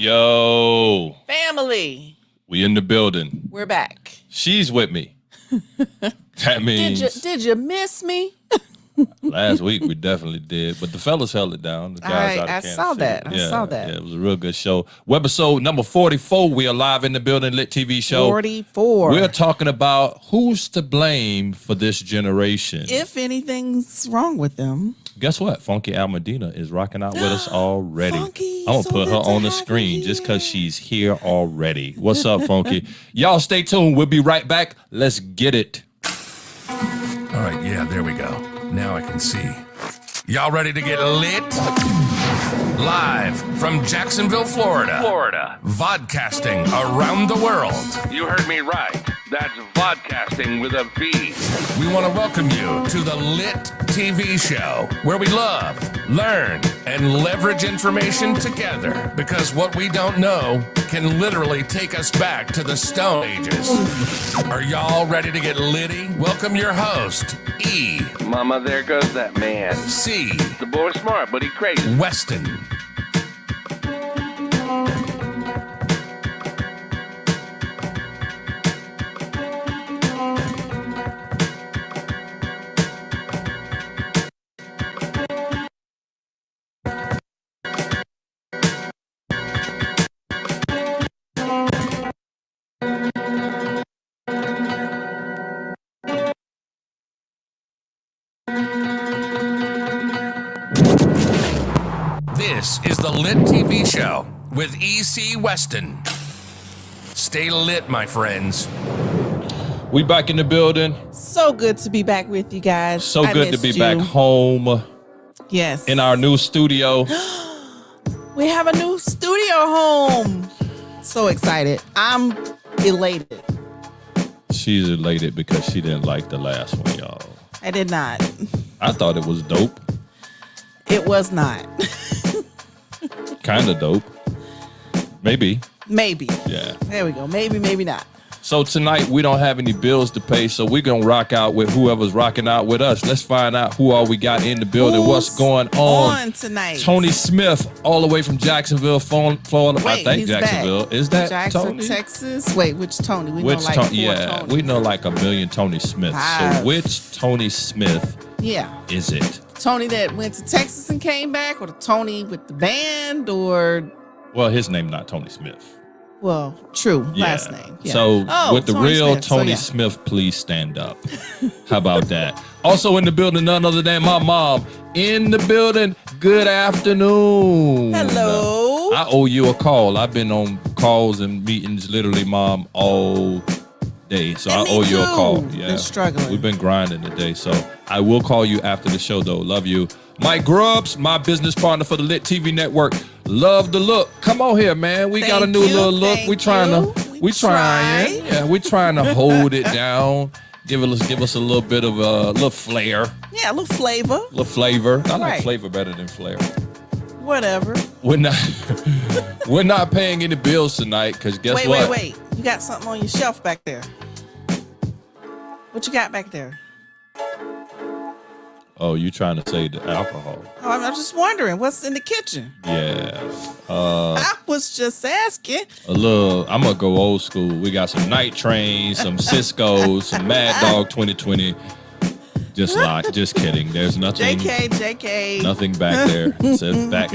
Yo. Family. We in the building. We're back. She's with me. That means. Did you miss me? Last week we definitely did, but the fellas held it down. The guys out of Kansas saw City. that. I saw that. Yeah, it was a real good show. Webisode number 44. We are live in the building, LiT TV show. 44. We're talking about who's to blame for this generation. If anything's wrong with them. Guess what? Funky Al Medina is rocking out with us already. Funky, I'm gonna so put her good to on the have screen you just because she's here already. What's up, Funky? Y'all stay tuned. We'll be right back. Let's get it. All right, yeah, there we go. Now I can see. Y'all ready to get lit? Live from Jacksonville, Florida. Vodcasting around the world. You heard me right. That's vodcasting with a V. We want to welcome you to the LiT TV show, where we love, learn, and leverage information together. Because what we don't know can literally take us back to the Stone Ages. Are y'all ready to get litty? Welcome your host, E. Mama, there goes that man. C. The boy's smart, but he crazy. Weston. This is the LiT TV show with E.C. Weston. Stay lit, my friends. We back in the building. So good to be back with you guys. So good to be back home. Yes. In our new studio. We have a new studio home. So excited. I'm elated. She's elated because she didn't like the last one, y'all. I did not. I thought it was dope. It was not. Kind of dope. Maybe. Maybe. Yeah. There we go. Maybe, maybe not. So tonight we don't have any bills to pay, so we're going to rock out with whoever's rocking out with us. Let's find out who all we got in the building. What's going on tonight? Tony Smith, all the way from Jacksonville, Florida. Wait, I think he's Jacksonville. back. Is that Jackson, Tony? Texas? Wait, which Tony? We Which know like Tony? four Yeah, Tonys. we know like a million Tony Smiths. Five. So which Tony Smith is it? Tony that went to Texas and came back, or the Tony with the band, or... Well, his name not Tony Smith. Well, true. Yeah. Last name. Yeah. So with the Tony real Smith. So, Tony yeah. Smith, please stand up. How about that? Also in the building, none other than my mom. In the building, good afternoon. Hello. you. I owe you a call. I've been on calls and meetings, literally, Mom, all day. So And I me owe you a too. call. Been struggling. We've been grinding today. So I will call you after the show, though. Love you. Mike Grubbs, my business partner for the LiT TV network. Love the look. Come on here, man. We got a new little look. We trying Yeah, we trying to hold it down. Give us a little bit of a little flair. Yeah, a little flavor. A little flavor. I like Right. flavor better than flair. Whatever. We're not paying any bills tonight because guess what? Wait. You got something on your shelf back there. What you got back there? Oh, you trying to say the alcohol? Oh, I'm just wondering what's in the kitchen. Yeah. I was just asking. I'm gonna go old school. We got some Night Train, some Cisco, some Mad Dog 2020. Just kidding. There's nothing. JK. Nothing back there. It's a back.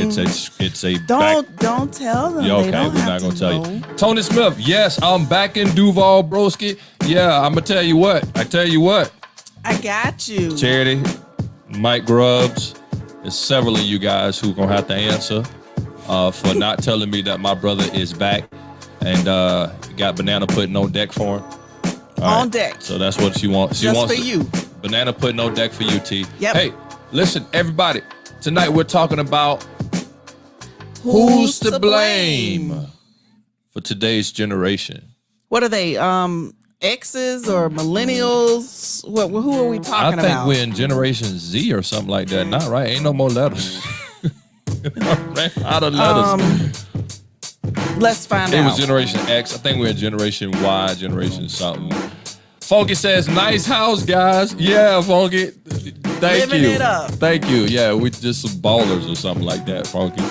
Don't tell them. Yeah, They okay, don't we're have not gonna to tell know. you. Tony Smith, yes, I'm back in Duval, broski. Yeah, I'm gonna tell you what. I got you. Charity, Mike Grubbs, there's several of you guys who gonna have to answer for not telling me that my brother is back and got banana pudding on deck for him. All On deck. So that's what she wants. She Just wants for you. Banana pudding on deck for you, T. Yep. Hey, listen, everybody. Tonight we're talking about who's to blame for today's generation. What are they? X's or millennials? Who are we talking I think about? we're in Generation Z or something like that. Not right. Ain't no more letters. Ran out of letters. Let's find It out. was Generation X. I think we're in Generation Y, Generation something. Funky says, nice house, guys. Yeah, Funky. Thank Living you. it up. Thank you. Yeah, we just some ballers or something like that, Funky.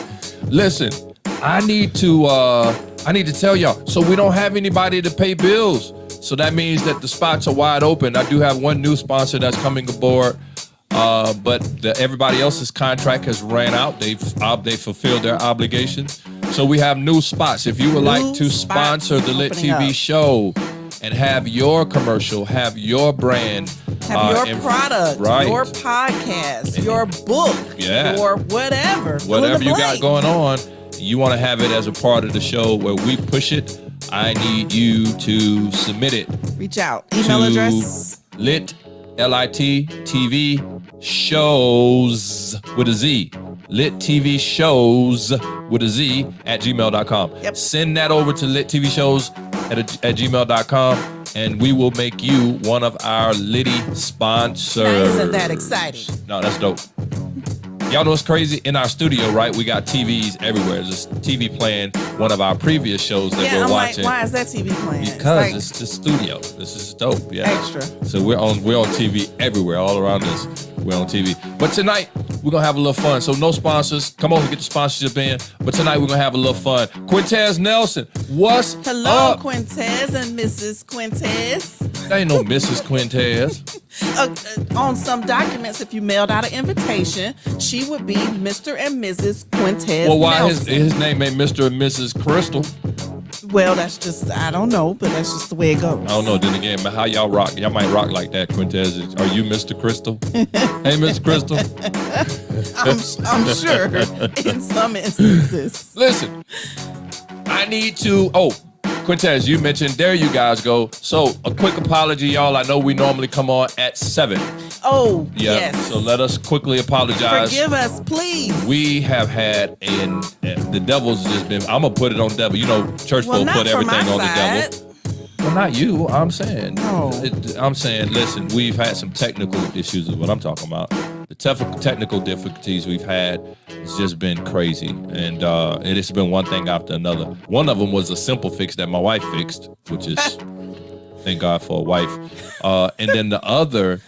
Listen, I need to tell y'all. So we don't have anybody to pay bills. So that means that the spots are wide open. I do have one new sponsor that's coming aboard. But everybody else's contract has ran out. They fulfilled their obligations. So we have new spots. If you would like to sponsor the LiT opening TV up. show and have your commercial, have your brand, Have your product, right. your podcast, your book, Yeah. your whatever. Fill in Whatever the you got blank. going on, you want to have it as a part of the show where we push it. I need you to submit it. Reach out. Email to address. LiT, LiT TV shows with a Z. LiT TV shows with a Z at gmail.com. Yep. Send that over to LiT TV shows at gmail.com and we will make you one of our LiT sponsors. Now, isn't that exciting? No, that's dope. Y'all know what's crazy? In our studio, right, we got TVs everywhere. There's a TV playing one of our previous shows that we're I'm watching. like, why is that TV playing? Because It's it's the studio. This is dope. Yeah. Extra. So we're on TV everywhere, all around us. We're on TV. But tonight, we're gonna have a little fun. So no sponsors. Come on, get the sponsorship in. But tonight we're gonna have a little fun. Quintez Nelson, what's Hello, up? Quintez and Mrs. Quintez. There ain't no Mrs. Quintez. On some documents, if you mailed out an invitation, she would be Mr. and Mrs. Quintez. Well, why Nelson. his name ain't Mr. and Mrs. Crystal? Well, that's just, I don't know, but that's just the way it goes. I don't know. Then again, man, how y'all rock? Y'all might rock like that, Quintez. Are you Mr. Crystal? Hey, Miss Crystal. I'm sure in some instances. Listen, I need to. Oh, Quintez, you mentioned there you guys go. So a quick apology, y'all. I know we normally come on at 7. Oh, Yeah. yes. So let us quickly apologize. Forgive us, please. We have had, and the devil's just been. I'm gonna put it on devil. You know, church Well, folk not put from everything my on the side. devil. Well, not you. I'm saying. No. I'm saying. Listen, we've had some technical issues. Is what I'm talking about. The technical difficulties we've had has just been crazy, and it's been one thing after another. One of them was a simple fix that my wife fixed, which is thank God for a wife. And then the other,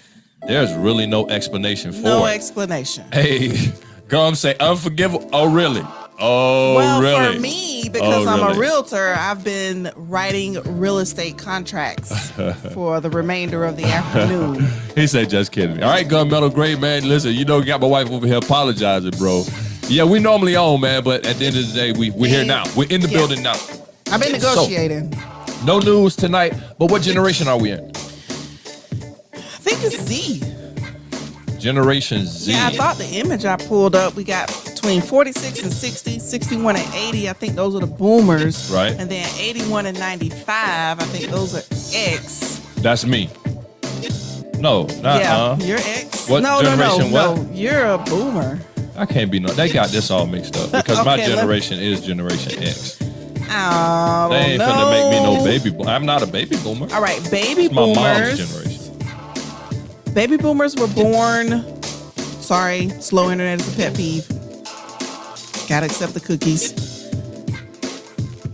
there's really no explanation for No it. explanation. Hey, come say unforgivable. Oh, really? Oh, Well, really? for me, because Oh, I'm a really? realtor, I've been writing real estate contracts for the remainder of the afternoon. He said, just kidding. All right, Gunmetal, great, man. Listen, you know, you got my wife over here apologizing, bro. Yeah, we normally on, man, but at the end of the day, we're here now. We're in the Yeah. building now. I've been negotiating. No news tonight, but what generation are we in? I think it's Z. Generation Z. Yeah, I thought the image I pulled up, we got between 46 and 60, 61 and 80, I think those are the boomers. Right. And then 81 and 95, I think those are X. That's me. No, not Yeah, you're X. What generation what? No, you're a boomer. I can't be no. They got this all mixed up because my Okay, generation is Generation X. Oh, They ain't finna make me no baby boomer. I'm not a baby boomer. All right, baby It's my mom's boomers. generation. Baby boomers were born. Sorry, slow internet is a pet peeve. Gotta accept the cookies.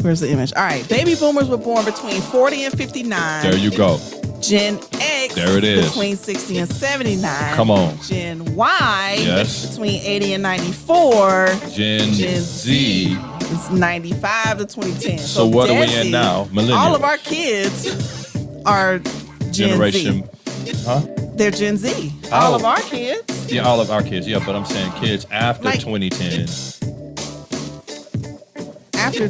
Where's the image? All right, baby boomers were born between 40 and 59. There you go. Gen X There it is. between 60 and 79. Come on. Gen Y Yes. between 80 and 94. Gen Z. It's 95 to 2010. So what are we in Desi, now? Millennials. All of our kids are Gen Generation. Z. Huh? They're Gen Z. All Oh. of our kids. Yeah, all of our kids. Yeah, but I'm saying kids after Like- 2010. After,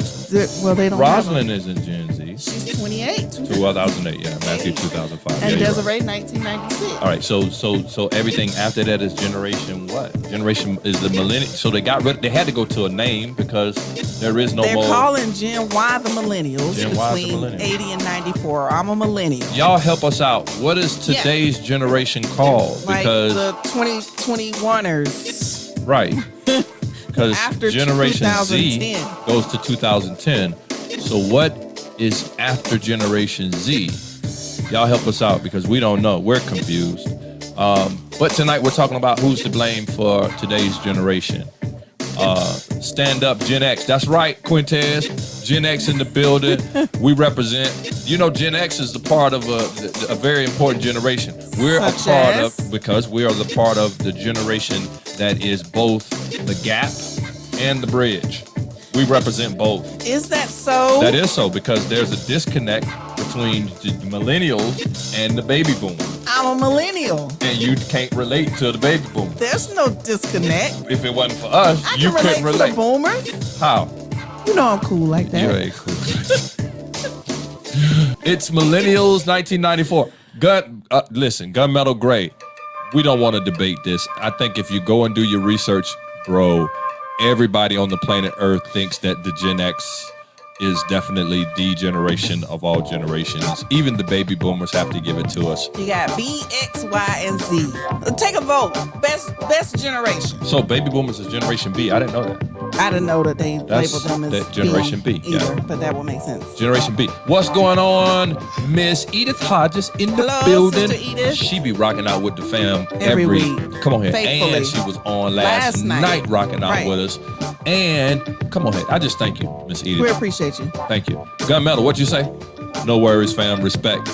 well, they don't have them. Rosalind isn't Gen Z. She's 28. 2008. Yeah, Matthew 2005. And yeah, you're right. Desiree, 1996. All right, so everything after that is generation what? Generation is the millennial. So they got rid. They had to go to a name because there is no They're more. calling Gen Y the millennials Gen Y is the between millennials. 80 and 94. I'm a millennial. Y'all help us out. What is today's generation called? Like Because the 2021ers. right, because After Generation Z 2010. goes to 2010. So what is after Generation Z? Y'all help us out because we don't know. We're confused. But tonight we're talking about who's to blame for today's generation. Stand up Gen X. That's right, Quintez. Gen X in the building. We represent. You know, Gen X is the part of a very important generation. We're Such a part as? of because we are the part of the generation that is both the gap and the bridge. We represent both. Is that so? That is so because there's a disconnect between the millennials and the baby boomers. I'm a millennial. And you can't relate to the baby boomers. There's no disconnect. If it wasn't for us, I you can relate couldn't to relate. the boomers. How? You know I'm cool like that. You ain't cool. It's millennials 1994. Listen, Gunmetal Gray. We don't want to debate this. I think if you go and do your research, bro, everybody on the planet Earth thinks that the Gen X is definitely the generation of all generations. Even the baby boomers have to give it to us. You got B, X, Y, and Z. Take a vote. Best generation. So baby boomers is Generation B. I didn't know that. I didn't know that they That's labeled them as that Generation B, either, yeah. but that would make sense. Generation B. What's going on? Miss Edith Hodges in the Hello, building. Sister Edith. She be rocking out with the fam Every week. Come on here. Faithfully. And she was on last night rocking out Right. with us. And come on here. I just thank you, Miss Edith. We appreciate you. Thank you. Gunmetal, what you say? No worries, fam. Respect.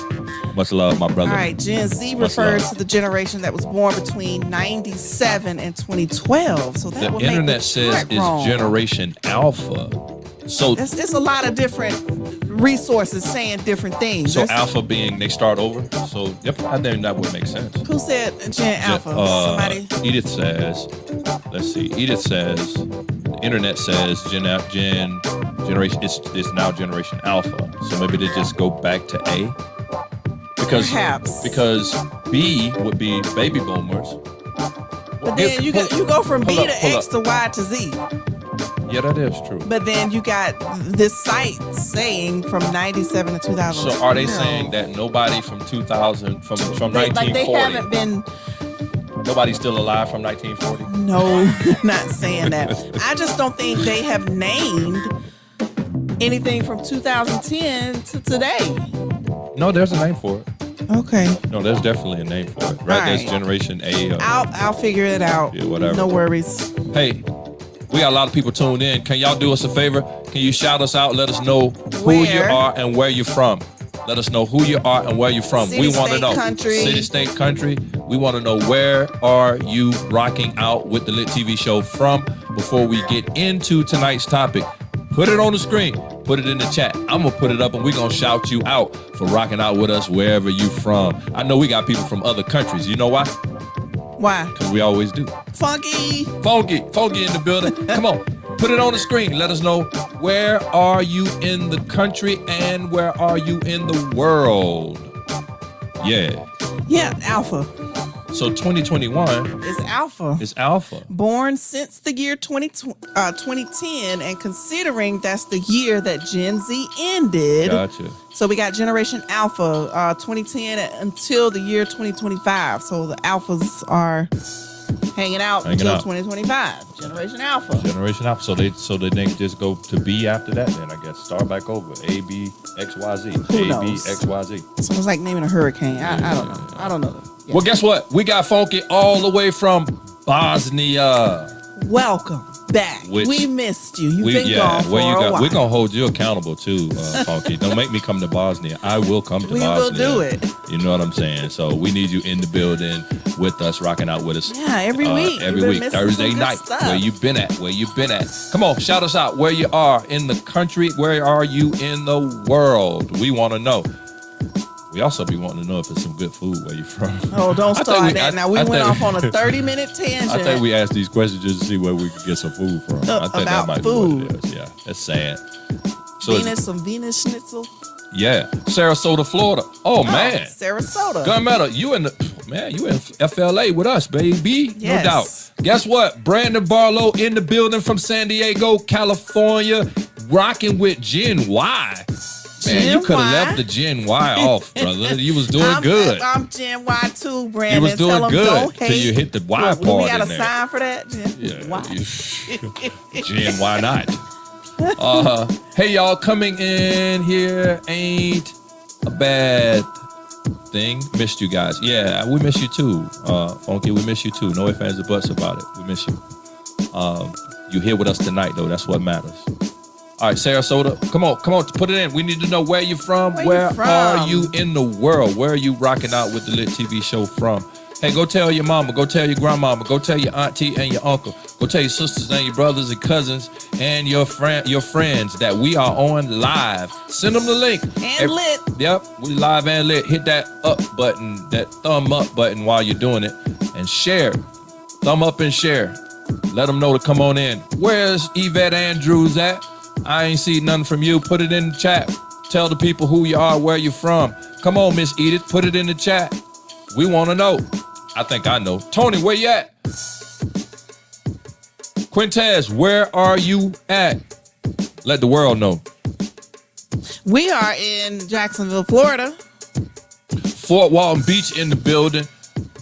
Much love, my brother. All right, Gen Z Much refers love. to the generation that was born between 97 and 2012. So that The would make internet the says chart it's wrong. Generation Alpha. So It's a lot of different resources saying different things. so There's- Alpha being they start over. So yep, I think that would make sense. Who said Gen Alpha? Somebody? Edith says, let's see. Edith says, the internet says generation. It's now Generation Alpha. So maybe they just go back to A. Perhaps. Because B would be baby boomers. But then you go from B hold to up, hold X to Y to Z. Yeah, that is true. But then you got this site saying from 97 to 2000. So are they saying that nobody from 2000 from Like 1940? they haven't been. Nobody's still alive from 1940? No, not saying that. I just don't think they have named anything from 2010 to today. No, there's a name for it. Okay. No, there's definitely a name for it. Right? All There's right. Generation A. Or, I'll figure it out. Yeah, whatever. No worries. hey, we got a lot of people tuned in. Can y'all do us a favor? Can you shout us out? Let us know who Where? you are and where you're from. Let us know who you are and where you're from. City, We want to state, know. country. City, state, country. We want to know where are you rocking out with the LiT TV show from before we get into tonight's topic. Put it on the screen. Put it in the chat. I'm going to put it up and we're going to shout you out for rocking out with us wherever you from. I know we got people from other countries. You know why? Why? Because we always do. Funky. Funky in the building. Come on, put it on the screen. Let us know where are you in the country and where are you in the world. Yeah. Yeah, Alpha. So 2021 is Alpha. is Alpha. Born since the year 2010, and considering that's the year that Gen Z ended. Gotcha. So we got Generation Alpha, 2010 until the year 2025. So the Alphas are hanging out until 2025. Generation Alpha. Generation Alpha. So they just go to B after that. Then I guess start back over. A B X Y Z. Who A B knows? X Y Z. So it's like naming a hurricane. I don't know. I don't know. Yeah. Well, guess what? We got Funky all the way from Bosnia. Welcome back. We missed you. You've been gone for a while. We're gonna hold you accountable too, Funky. Don't make me come to Bosnia. I will come to Bosnia. We will do it. You know what I'm saying? So we need you in the building with us, rocking out with us. Yeah, every week. Every week, Thursday night. Stuff. Where you been at? Where you been at? Come on, shout us out. Where you are in the country? Where are you in the world? We want to know. We also be wanting to know if it's some good food where you from. Oh, don't start that. Now, we went off on a 30-minute tangent. I think we asked these questions just to see where we could get some food from. I think that might be what it is. Yeah, that's sad. So some Venus schnitzel. Yeah, Sarasota, Florida. Oh man, Sarasota. Gunmetal, you in FLA with us, baby. Yes. No doubt. Guess what? Brandon Barlow in the building from San Diego, California, rocking with Gen Y. Man, you could have left the Gen Y off, brother. You was doing good. I'm Gen Y too, Brandon. You was doing good till you hit the Y part. We got a in there. sign for that? Gen Y not. Hey, y'all, coming in here ain't a bad thing. Missed you guys. Yeah, we miss you too, Funky. We miss you too. No ifs, ands, or buts about it. We miss you. You here with us tonight, though. That's what matters. All right, Sarasota, come on, put it in. We need to know where you're from. Where are you in the world? Where are you rocking out with the LiT TV show from? Hey, go tell your mama, go tell your grandmama, go tell your auntie and your uncle, go tell your sisters and your brothers and cousins and your friends that we are on live. Send them the link. And LiT. Yep, we live and LiT. Hit that up button, that thumb up button while you're doing it, and share. Thumb up and share. Let them know to come on in. Where's Yvette Andrews at? I ain't see nothing from you. Put it in the chat. Tell the people who you are, where you're from. Come on, Miss Edith. Put it in the chat. We want to know. I think I know. Tony, where you at? Quintez, where are you at? Let the world know. We are in Jacksonville, Florida. Fort Walton Beach in the building.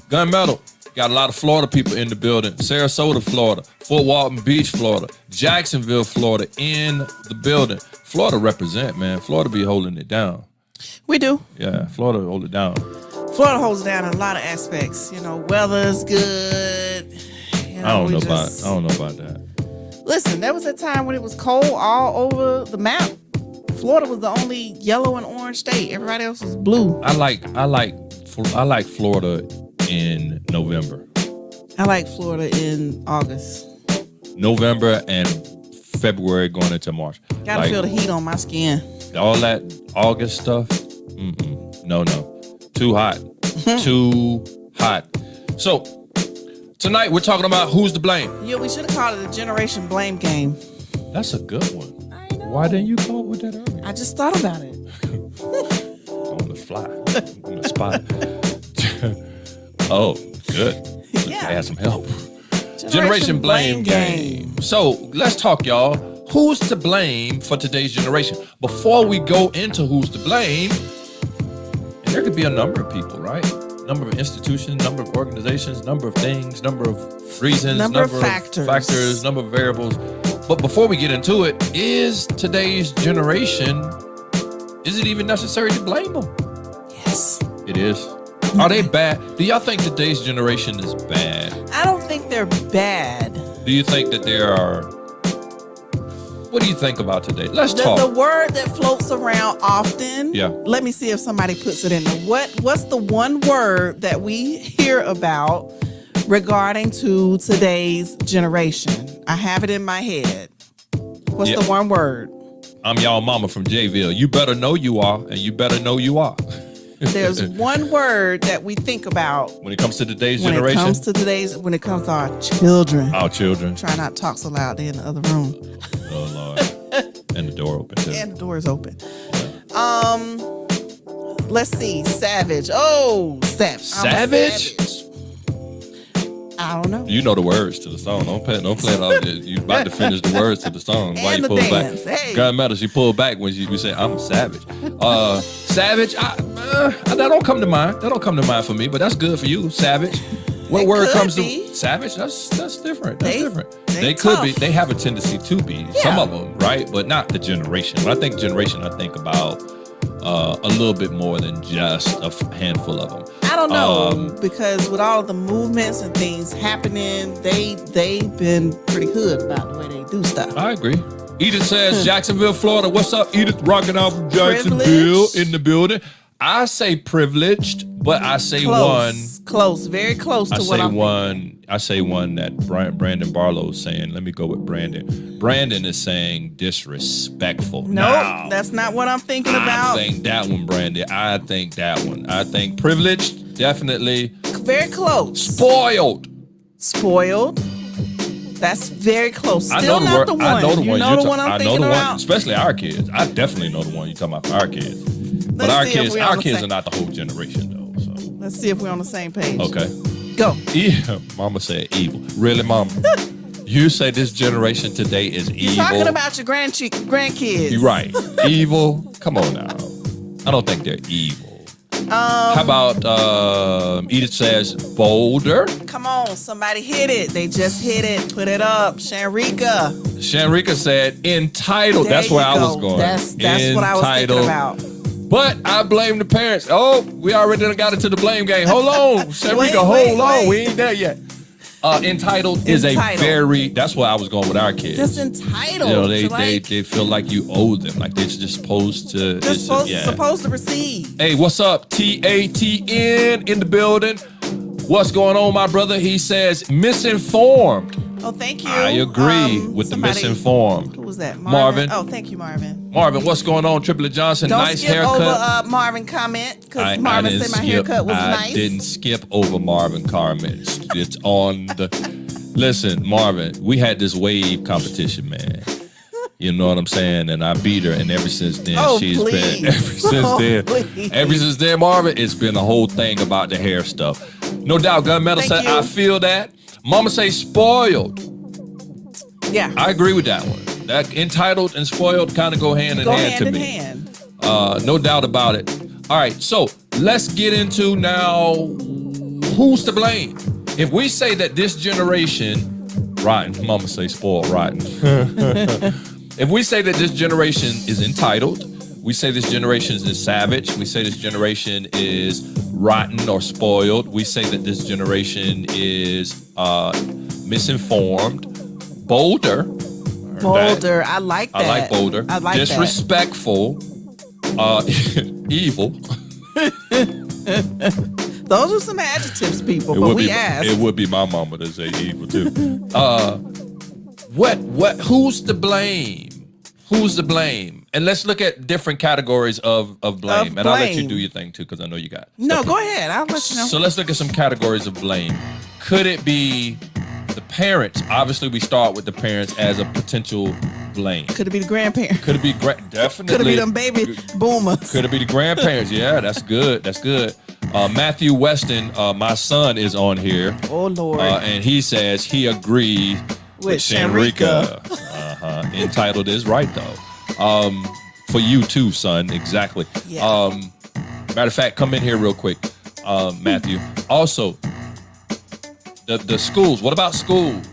Gunmetal. Got a lot of Florida people in the building. Sarasota, Florida. Fort Walton Beach, Florida. Jacksonville, Florida in the building. Florida represent, man. Florida be holding it down. We do. Yeah, Florida hold it down. Florida holds down in a lot of aspects. You know, weather's good. You know, I don't know about that. Listen, there was a time when it was cold all over the map. Florida was the only yellow and orange state. Everybody else was blue. I like Florida in November. I like Florida in August. November and February going into March. Gotta feel the heat on my skin. All that August stuff, no. Too hot. Too hot. So, tonight we're talking about who's to blame. Yeah, we should have called it the Generation Blame Game. That's a good one. I know. Why didn't you come up with that earlier? I just thought about it. On the fly. On the spot. Oh, good. Yeah. I had some help. Generation blame game. So let's talk, y'all. Who's to blame for today's generation? Before we go into who's to blame, and there could be a number of people, right? Number of institutions, number of organizations, number of things, number of reasons, number of factors, number of variables. But before we get into it, is today's generation, is it even necessary to blame them? Yes. It is. Are they bad? Do y'all think today's generation is bad? I don't think they're bad. Do you think that there are... What do you think about today? Let's talk. The word that floats around often. Yeah. Let me see if somebody puts it in there. What's the one word that we hear about regarding to today's generation? I have it in my head. What's the one word? I'm y'all mama from Jayville. You better know you are, and you better know you are. There's one word that we think about when it comes to today's generation. When it comes to our children. Our children. Try not to talk so loud. They're in the other room. Oh Lord. And the door open too. And the door is open. Yeah. Let's see. Savage. Oh, savage. Savage? I don't know. You know the words to the song. Don't play it off. You about to finish the words to the song. Why And you the pull dance. back? Hey. Gunmetal, she pulled back when you say, I'm savage. Savage, that don't come to mind. That don't come to mind for me, but that's good for you, savage. What It word could comes be. to savage? That's different. That's different. they could be. tough. They have a tendency to be. Some Yeah. of them, right? But not the generation. When I think generation, I think about a little bit more than just a handful of them. I don't know because with all the movements and things happening, they've been pretty hood about the way they do stuff. I agree. Edith says, Jacksonville, Florida. What's up, Edith? Rocking out from Jacksonville Privileged. in the building. I say privileged, but I say one. Close, very close to what I'm thinking. I say one that Brandon Barlow's saying. Let me go with Brandon. Brandon is saying disrespectful. Nope, that's not what I'm thinking about. I think that one, Brandon. I think that one. I think privileged, definitely. Very close. Spoiled. Spoiled. That's very close. Still I know the not word. the one. I know the you one. know the one I'm I know thinking the one, about. especially our kids. I definitely know the one you're talking about for our kids. But Let's see if we're on our the kids same- are not the whole generation though. So Let's see if we're on the same page. okay. Go. Yeah, Mama said evil. Really, Mama? You say this generation today is You're evil. talking about your grandkids. You're right. Evil. Come on now. I don't think they're evil. How about Edith says bolder? Come on, somebody hit it. They just hit it. Put it up. Shanrika. Shanrika said entitled. There That's where you I was go. going. That's what I was thinking about. But I blame the parents. Oh, we already done got into the blame game. Hold on, Shanrika, Wait, hold on. wait. We ain't there yet. Entitled is a Entitled. very, that's where I was going with our kids. Just entitled. You know, to they feel like you owe them. Like they're just supposed to. just supposed to receive. Hey, what's up? TATN in the building. What's going on, my brother? He says misinformed. Oh, thank you. I agree with the somebody- misinformed. Who was that? Marvin. Oh, thank you, Marvin. Marvin, what's going on? Triplet Johnson, Don't nice skip haircut. over Marvin comment because Marvin said my haircut was nice. I didn't skip over Marvin comments. It's on the. Listen, Marvin, we had this wave competition, man. You know what I'm saying? And I beat her, and ever since then, she's please. been. Please. Ever since then, Marvin, it's been a whole thing about the hair stuff. No doubt, Gunmetal Thank said, you. I feel that. Mama say spoiled. Yeah. I agree with that one. That entitled and spoiled kind of go hand in hand to in me. hand. No doubt about it. All right, so let's get into now who's to blame. If we say that this generation, rotten, Mama say spoiled, rotten. If we say that this generation is entitled, we say this generation is savage, we say this generation is rotten or spoiled, we say that this generation is misinformed, bolder. Bolder. I like that. I like bolder. I like disrespectful, evil. that. Those are some adjectives, people, but we asked. It would be my mama to say evil too. Who's to blame? Who's to blame? And let's look at different categories of blame. And I'll let you blame. do your thing too, because I know you got No, stuff. go ahead. I'll let you know. So let's look at some categories of blame. Could it be the parents? Obviously, we start with the parents as a potential blame. Could it be the grandparents? Could it be definitely? Could it be them baby boomers? Could it be the grandparents? Yeah, that's good. That's good. Matthew Weston, my son, is on here. Oh, Lord. And he says he agrees with Shanrika. Entitled is right, though. For you too, son. Exactly. Yeah. Matter of fact, come in here real quick, Matthew. Also, the schools. What about schools?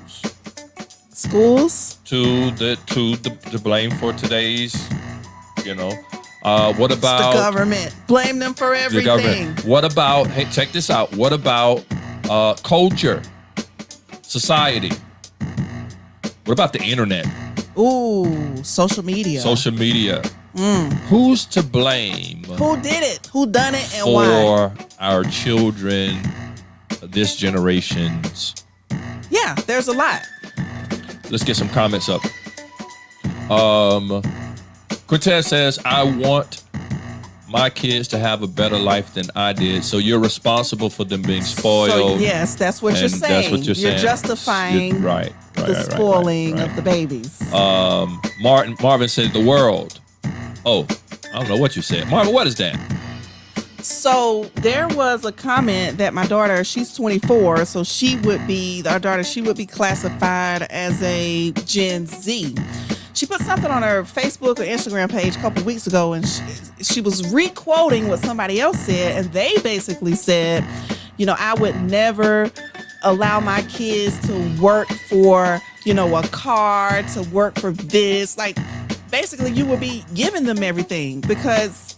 Schools? To the blame for today's, what about The government. Blame them for the everything. government? What about, hey, check this out. What about culture, society? What about the internet? Ooh, social media. Social media. Who's to blame Who did it? Who done it and for why? our children, this generation's? Yeah, there's a lot. Let's get some comments up. Cortez says, I want my kids to have a better life than I did. So you're responsible for them being spoiled. So, yes, that's what you're and saying. That's what you're saying. justifying right, the spoiling of the babies. Marvin said the world. Oh, I don't know what you said. Marvin, what is that? So there was a comment that my daughter, she's 24, so she would be classified as a Gen Z. She put something on her Facebook or Instagram page a couple weeks ago, and she was re-quoting what somebody else said, and they basically said, I would never allow my kids to work for, a car, to work for this. Like, basically, you would be giving them everything because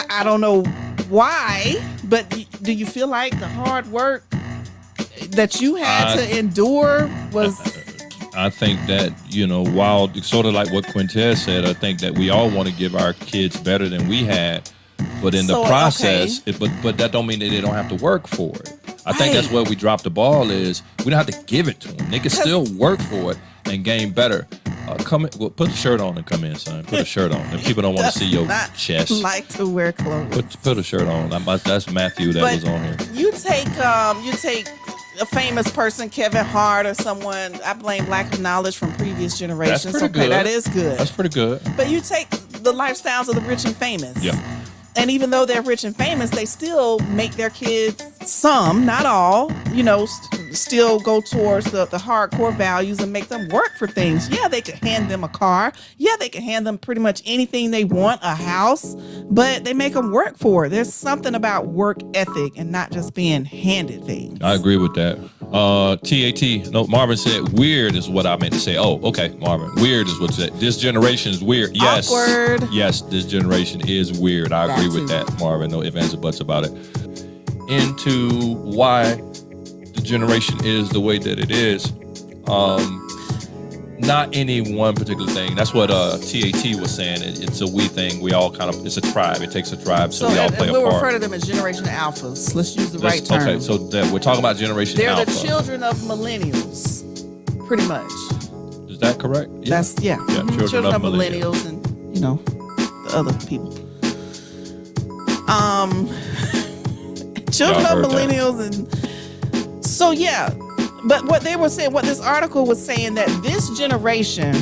I don't know why, but do you feel like the hard work that you had to endure was... I think that, while sort of like what Quintez said, I think that we all want to give our kids better than we had, but in the process, but that don't mean that they don't have to work for it. I think that's where we drop the ball is we don't have to give it to them. They can still work for it and gain better. Put the shirt on and come in, son. Put a shirt on. If people don't want to see your chest. Like to wear clothes. Put a shirt on. That's Matthew that was on here. You take a famous person, Kevin Hart or someone. I blame lack of knowledge from previous generations. That's pretty good. That is good. That's pretty good. But you take the lifestyles of the rich and famous. Yeah. And even though they're rich and famous, they still make their kids, some, not all, still go towards the hardcore values and make them work for things. Yeah, they could hand them a car. Yeah, they can hand them pretty much anything they want, a house, but they make them work for it. There's something about work ethic and not just being handed things. I agree with that. TAT, no, Marvin said weird is what I meant to say. Oh, okay, Marvin. Weird is what you said. This generation is weird. Yes. Awkward. Yes, this generation is weird. I agree with that, Marvin. No ifs, ands, or buts about it. Into why the generation is the way that it is. Not any one particular thing. That's what TAT was saying. It's a we thing. We all it's a tribe. It takes a tribe, so we all play a part. We'll refer to them as Generation Alphas. Let's use the right term. Okay, so we're talking about Generation Alpha. They're the children of millennials, pretty much. Is that correct? Yeah. Children of millennials and, the other people. Children of millennials and so yeah. But what they were saying, what this article was saying, that this generation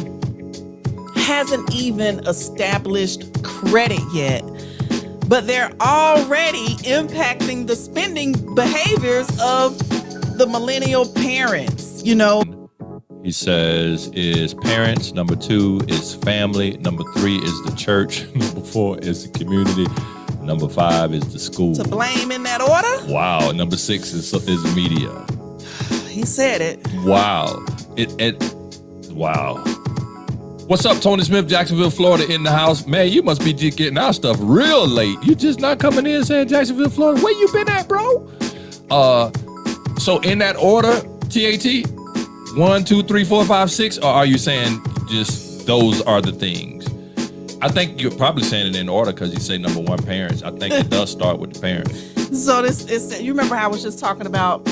hasn't even established credit yet, but they're already impacting the spending behaviors of the millennial parents, He says is parents. Number 2 is family. Number 3 is the church. Number 4 is the community. Number 5 is the school. To blame in that order? Wow. Number 6 is media. He said it. Wow. Wow. What's up, Tony Smith, Jacksonville, Florida, in the house. Man, you must be just getting our stuff real late. You just not coming in saying Jacksonville, Florida. Where you been at, bro? So in that order, TAT, 1, 2, 3, 4, 5, 6, or are you saying just those are the things? I think you're probably saying it in order because you say number 1, parents. I think it does start with the parents. So you remember how I was just talking about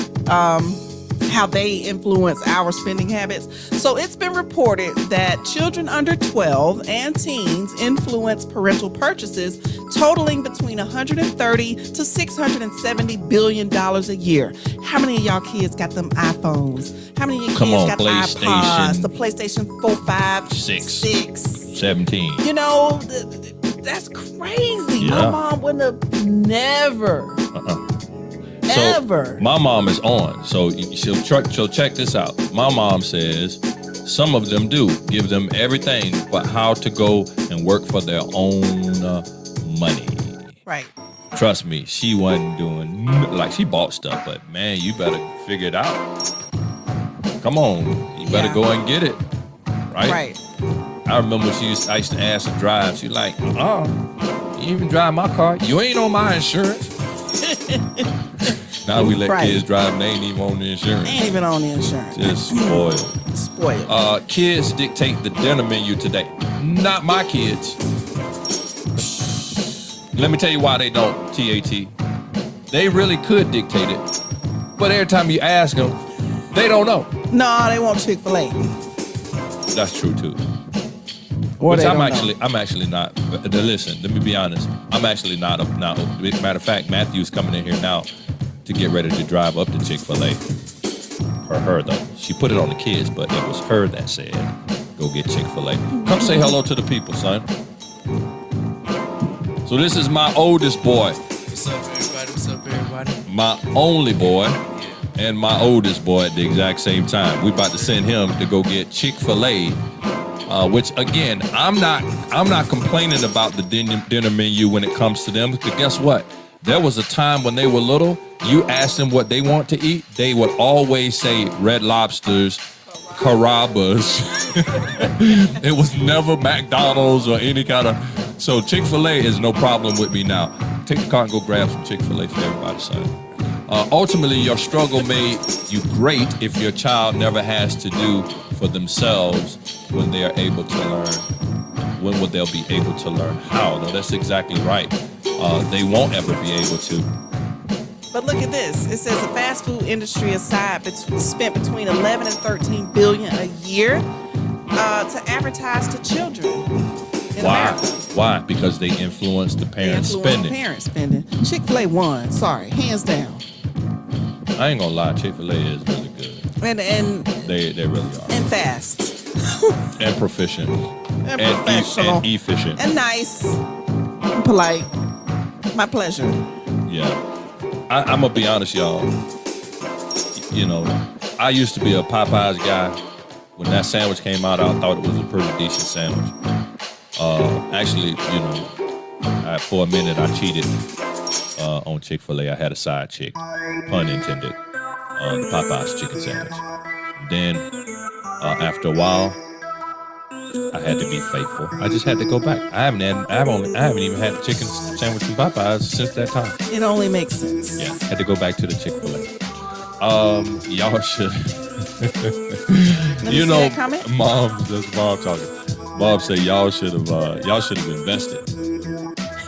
how they influence our spending habits. So it's been reported that children under 12 and teens influence parental purchases totaling between $130 to $670 billion a year. How many of y'all kids got them iPhones? How many of your kids got iPods? The PlayStation 4, 5, 6, 17. That's crazy. Yeah. My mom wouldn't have never. So my mom is on, so she'll check this out. My mom says some of them do give them everything, but how to go and work for their own money. Right. Trust me, she wasn't doing she bought stuff, but man, you better figure it out. Come on, you better go and get it. Right. I remember I used to ask her to drive. She's like, you even drive my car? You ain't on my insurance. Now we let kids drive and they ain't even on the insurance. Ain't even on the insurance. Just spoiled. Kids dictate the dinner menu today. Not my kids. Let me tell you why they don't, TAT. They really could dictate it. But every time you ask them, they don't know. No, they want Chick-fil-A. That's true too. Or I'm actually not. Listen, let me be honest. I'm actually not. Matter of fact, Matthew's coming in here now to get ready to drive up to Chick-fil-A. For her though, she put it on the kids, but it was her that said, "Go get Chick-fil-A." Come say hello to the people, son. So this is my oldest boy, What's up, everybody? What's up, everybody? my only boy, and my oldest boy at the exact same time. We about to send him to go get Chick-fil-A, which again, I'm not complaining about the dinner menu when it comes to them. Because guess what? There was a time when they were little. You asked them what they want to eat, they would always say Red Lobsters, Carrabba's. It was never McDonald's or any kind of. So Chick-fil-A is no problem with me now. Take the car and go grab some Chick-fil-A for everybody, son. Ultimately, your struggle made you great if your child never has to do for themselves when they are able to learn. When will they be able to learn how? No, that's exactly right. They won't ever be able to. But look at this. It says the fast food industry aside spent between 11 and 13 billion a year to advertise to children in America. Why? Because they influence the parents' spending. Chick-fil-A won. Sorry, hands down. I ain't gonna lie, Chick-fil-A is really good. And They really are. and fast. And proficient. And professional. And efficient. And nice. And polite. My pleasure. Yeah. I'm gonna be honest, y'all. You know, I used to be a Popeyes guy. When that sandwich came out, I thought it was a pretty decent sandwich. Actually, you know, for a minute I cheated on Chick-fil-A. I had a side chick, pun intended, the Popeyes chicken sandwich. Then, after a while, I had to be faithful. I just had to go back. I haven't even had a chicken sandwich from Popeyes since that time. It only makes sense. Yeah, had to go back to the Chick-fil-A. Y'all should. You know, that comment? That's Mom talking. Mom said y'all should have invested.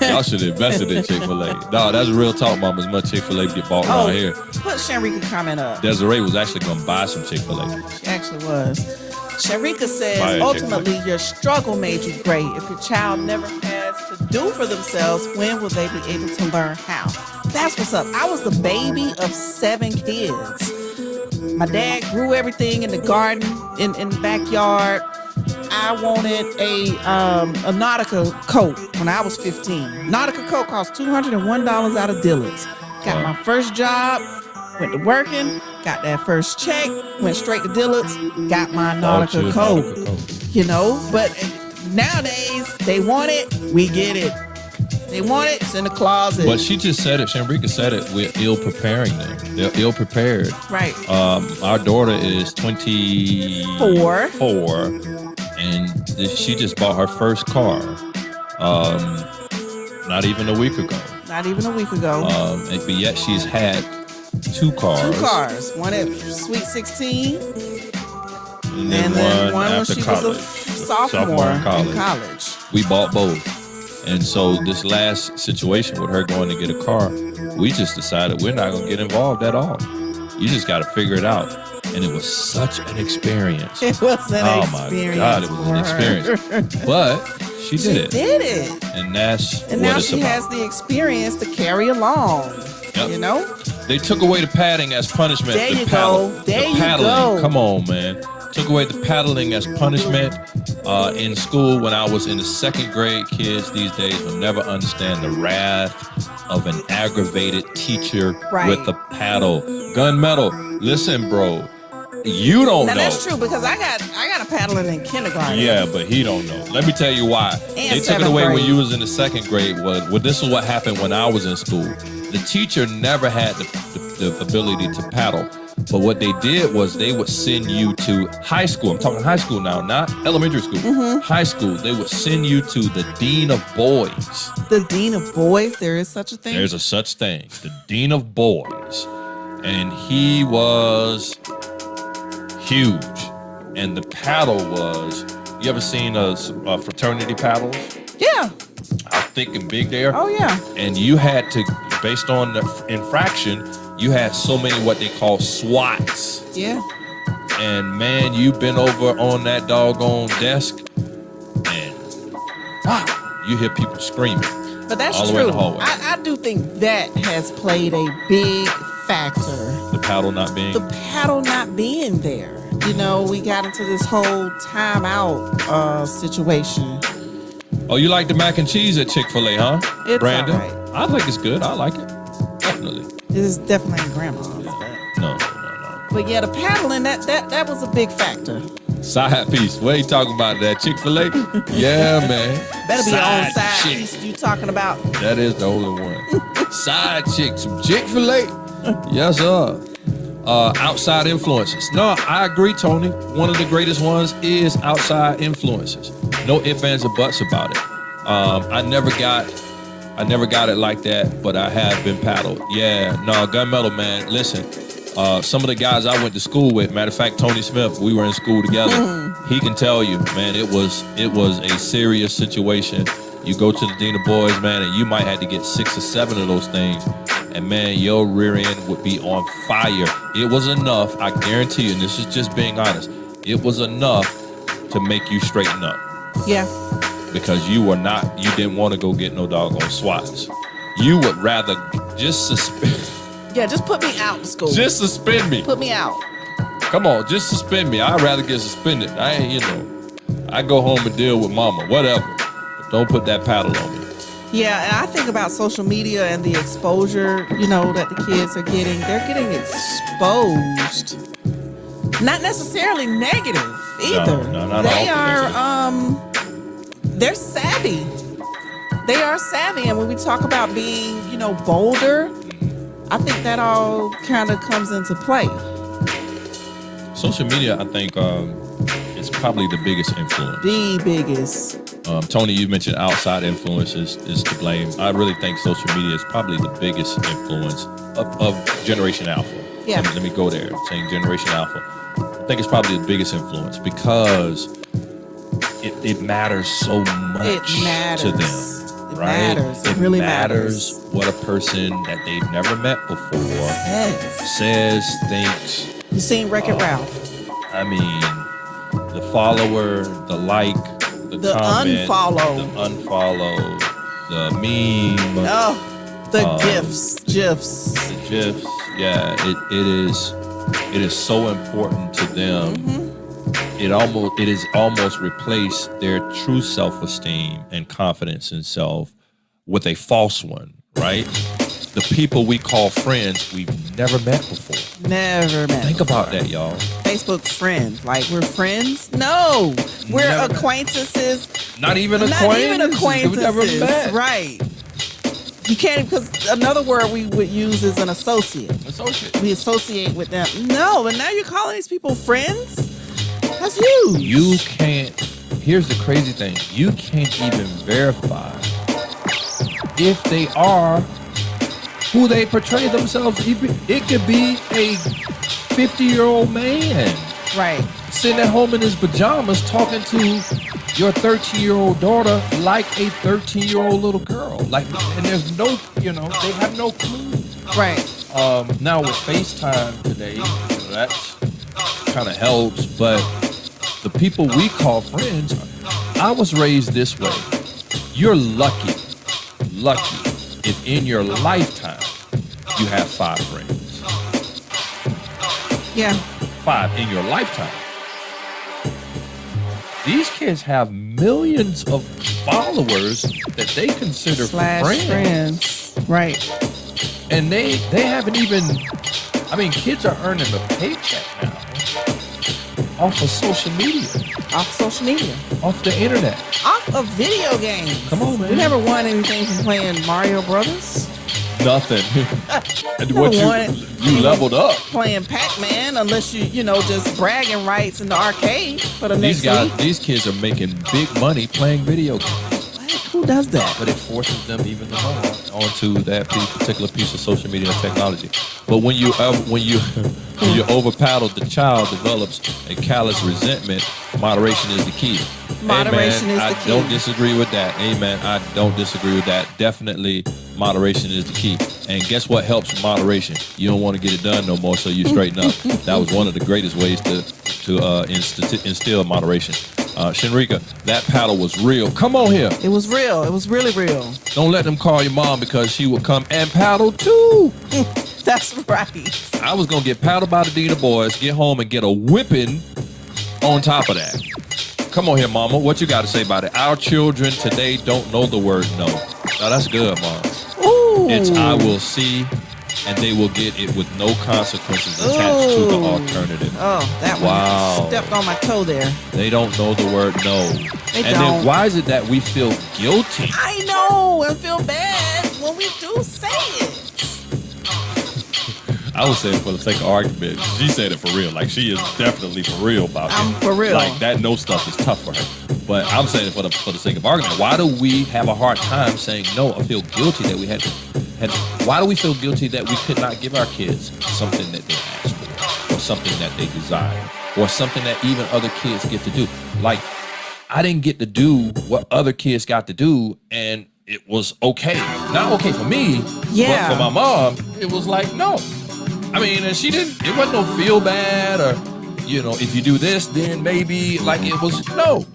Y'all should have invested in Chick-fil-A. No, that's real talk, Mom. As much Chick-fil-A get bought around here. Put Sharika comment up. Desiree was actually gonna buy some Chick-fil-A. She actually was. Sharika says, ultimately, your struggle made you great. If your child never has to do for themselves, when will they be able to learn how? That's what's up. I was the baby of 7 kids. My dad grew everything in the garden, in the backyard. I wanted a Nautica coat when I was 15. Nautica coat cost $201 out of Dillard's. Got my first job, went to working, got that first check, went straight to Dillard's, got my Nautica coat. You know, but nowadays, they want it, we get it. They want it, it's in the closet. But she just said it, Shamrika said it, we're ill preparing them. They're ill prepared. Right. Our daughter is 24. And she just bought her first car. Not even a week ago. Not even a week ago. But yet she's had 2 cars. 2 cars. One at Sweet 16. And then one when after she college. was a sophomore in college. We bought both. And so this last situation with her going to get a car, we just decided we're not going to get involved at all. You just got to figure it out. And it was such an experience. It was an experience. Oh my God, it was an experience. But she did it. Did it. And that's and what now it's she about. has the experience to carry along. Yep. You know? They took away the padding as punishment. There the you paddle, go. There the you paddling. go. Come on, man. Took away the paddling as punishment. In school, when I was in the 2nd grade, kids these days will never understand the wrath of an aggravated teacher with a paddle. Gunmetal. Listen, bro. You don't know. That's true because I got a paddling in kindergarten. Yeah, but he don't know. Let me tell you why. They took it away when you was in the 2nd grade. Well, this is what happened when I was in school. The teacher never had the ability to paddle. But what they did was they would send you to high school. I'm talking high school now, not elementary school. Mm-hmm. High school. They would send you to the dean of boys. The dean of boys? There is such a thing? There's a such thing. The dean of boys. And he was huge. And the paddle was, you ever seen a fraternity paddles? Yeah. How thick and big they are? Oh, yeah. And you had to, based on the infraction, you had so many what they call SWATs. Yeah. And man, you been over on that doggone desk and you hear people screaming. But that's all the true. way in the hallway. I do think that has played a big factor. The paddle not being there. You know, we got into this whole timeout situation. Oh, you like the mac and cheese at Chick-fil-A, huh? It's Brandon? all right. I think it's good. I like it. Definitely. This is definitely in grandma's. But, No. but yeah, the paddling, that was a big factor. Side piece. What are you talking about? That Chick-fil-A? Yeah, man. Better be your own side chick. piece you talking about. That is the only one. Side chick. Some Chick-fil-A? Yes, sir. Outside influences. No, I agree, Tony. One of the greatest ones is outside influences. No ifs, ands, or buts about it. I never got it like that, but I have been paddled. Yeah, no, gunmetal, man. Listen, some of the guys I went to school with, matter of fact, Tony Smith, we were in school together. He can tell you, man, it was a serious situation. You go to the Dean of Boys, man, and you might have to get 6 or 7 of those things. And man, your rear end would be on fire. It was enough, I guarantee you, and this is just being honest, it was enough to make you straighten up. Yeah. Because you didn't want to go get no doggone swats. You would rather just suspend. Yeah, just put me out of school. Just suspend me. Put me out. Come on, just suspend me. I'd rather get suspended. I go home and deal with mama, whatever. But don't put that paddle on me. Yeah, and I think about social media and the exposure, that the kids are getting. They're getting exposed. Not necessarily negative either. No, not they all are they're savvy. They are savvy, and when we talk about being, bolder, I think that all kind of comes into play. Social media, I think, is probably the biggest influence. The biggest. Tony, you mentioned outside influences is to blame. I really think social media is probably the biggest influence of Generation Alpha. Yeah. Let me go there, saying Generation Alpha. I think it's probably the biggest influence because it matters so much to them. It right? matters. It really matters. What a person that they've never met before says, thinks. You seen Wreck-It Ralph? I mean, the follower, the like, the comment, unfollow, the unfollow, the meme. Oh, the GIFs. The GIFs. Yeah, it is so important to them. Mm-hmm. It has almost replaced their true self-esteem and confidence in self with a false one, right? The people we call friends we've never met before. Never met. Think about that, y'all. Facebook friends. Like, we're friends? No. We're acquaintances. Not even acquaintances. We never met. Right. You can't, because another word we would use is an associate. We associate with them. No, and now you're calling these people friends? That's huge. You can't, here's the crazy thing. You can't even verify if they are who they portray themselves. It could be a 50-year-old man. Right. Sitting at home in his pajamas talking to your 13-year-old daughter like a 13-year-old little girl. Like, and there's no, they have no clue. Right. Now with FaceTime today, that's kind of helps, but the people we call friends, I was raised this way. You're lucky if in your lifetime you have 5 friends. Yeah. 5 in your lifetime. These kids have millions of followers that they consider friends. Right. And they haven't even, kids are earning a paycheck now off of social media. Off the internet. Off of video games. Come on, man. We never won anything from playing Mario Brothers. Nothing. And what you leveled up. Playing Pac-Man, unless you just bragging rights in the arcade for the next week. These kids are making big money playing video games. What? Who does that? But it forces them even more onto that particular piece of social media and technology. But when you over paddle, the child develops a callous resentment. Moderation is the key. Moderation is the key. I don't disagree with that. Amen. I don't disagree with that. Definitely, moderation is the key. And guess what helps with moderation? You don't want to get it done no more, so you straighten up. That was one of the greatest ways to instill moderation. Shinrika, that paddle was real. Come on here. It was real. It was really real. Don't let them call your mom because she will come and paddle too. That's right. I was going to get paddled by the Dean of Boys, get home and get a whipping on top of that. Come on here, Mama. What you got to say about it? Our children today don't know the word no. Now, that's good, Mom. Ooh. It's I will see, and they will get it with no consequences attached to the alternative. Oh, that one stepped on my toe there. They don't know the word no. They and don't. then why is it that we feel guilty? I know, and feel bad when we do say it. I would say it for the sake of argument. She said it for real. Like, she is definitely for real about it. I'm for real. Like, that no stuff is tough for her. But I'm saying it for the sake of argument. Why do we have a hard time saying no? I feel guilty that we had to. Why do we feel guilty that we could not give our kids something that they asked for, or something that they desire, or something that even other kids get to do? Like, I didn't get to do what other kids got to do, and it was okay. Not okay for me, Yeah. but for my mom, it was like, no. I mean, and she didn't, it wasn't no feel bad or, you know, if you do this, then maybe, like, it was, no.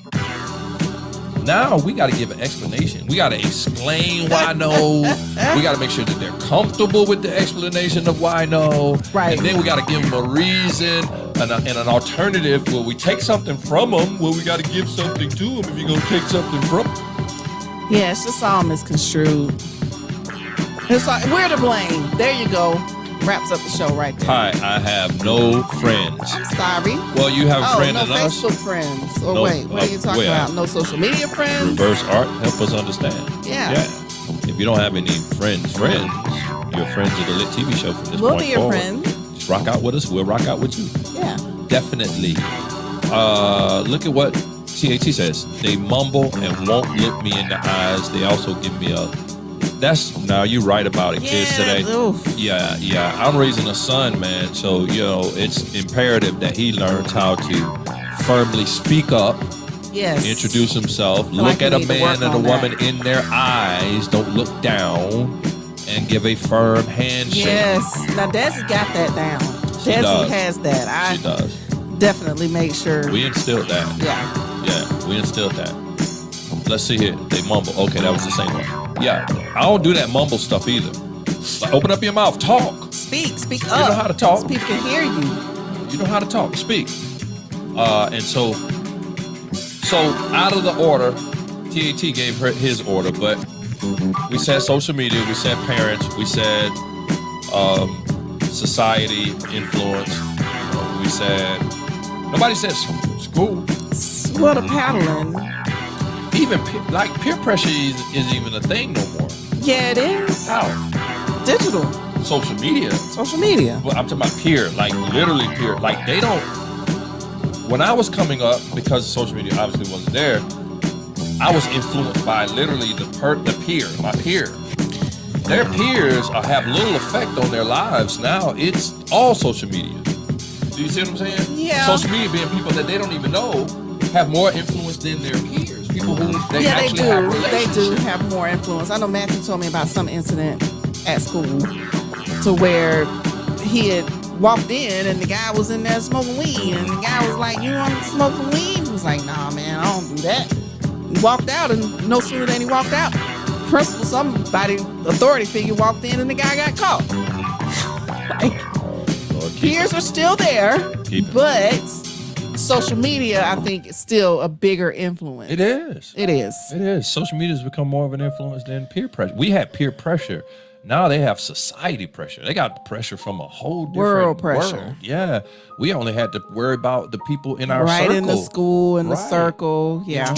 Now we got to give an explanation. We got to explain why no. We got to make sure that they're comfortable with the explanation of why no. Right. And then we got to give them a reason and an alternative where we take something from them, where we got to give something to them if you're going to take something from them. Yeah, it's just all misconstrued. It's like, we're to blame. There you go. Wraps up the show right there. Hi, I have no friends. I'm sorry. Well, you have a friend no in us. Facebook friends. Or No, wait, what are you talking where? about? No social media friends? Reverse art, help us understand. Yeah. If you don't have any friends, you're friends of the LiT TV show from this We'll point be your forward. friend. Just rock out with us. We'll rock out with you. Yeah. Definitely. Look at what TAT says. They mumble and won't look me in the eyes. They also give me a... Now you're right about it, kids today. Oof. Yeah. I'm raising a son, man. So, you know, it's imperative that he learns how to firmly speak up, Yes. introduce himself, feel look like at we a need to man work and a on woman that. in their eyes. Don't look down, and give a firm handshake. Yes. Now, Desi got that down. She Desi does. has that. I She does. definitely make sure. We instilled that. Yeah. Yeah, we instilled that. Let's see here. They mumble. Okay, that was the same one. Yeah, I don't do that mumble stuff either. Like, open up your mouth. Talk. Speak up. You know how to talk. So people can hear you. You know how to talk. Speak. And so out of the order, TAT gave her his order, but we said social media, we said parents, we said society influence, we said, nobody said school. Well, the paddling. Even peer pressure isn't even a thing no more. Yeah, it is. How? Digital. Social media. Social media. Well, I'm talking about peer, like literally peer. Like they don't. When I was coming up, because social media obviously wasn't there, I was influenced by literally the peer, my peer. Their peers have little effect on their lives now. It's all social media. Do you see what I'm saying? Yeah. Social media being people that they don't even know have more influence than their peers. People who they Yeah, actually they have do. They relationships. do have more influence. I know Matthew told me about some incident at school to where he had walked in and the guy was in there smoking weed, and the guy was like, "You want to smoke some weed?" He was like, "Nah, man, I don't do that." He walked out, and no sooner than he walked out, principal, somebody, authority figure walked in, and the guy got caught. Like, Lord, keep peers are still there, Keep it. but social media, I think, is still a bigger influence. It is. It is. It is. Social media has become more of an influence than peer pressure. We had peer pressure. Now they have society pressure. They got pressure from a whole different World pressure. world. Yeah. We only had to worry about the people in our Right circle. in the school, in the Right. circle. Yeah.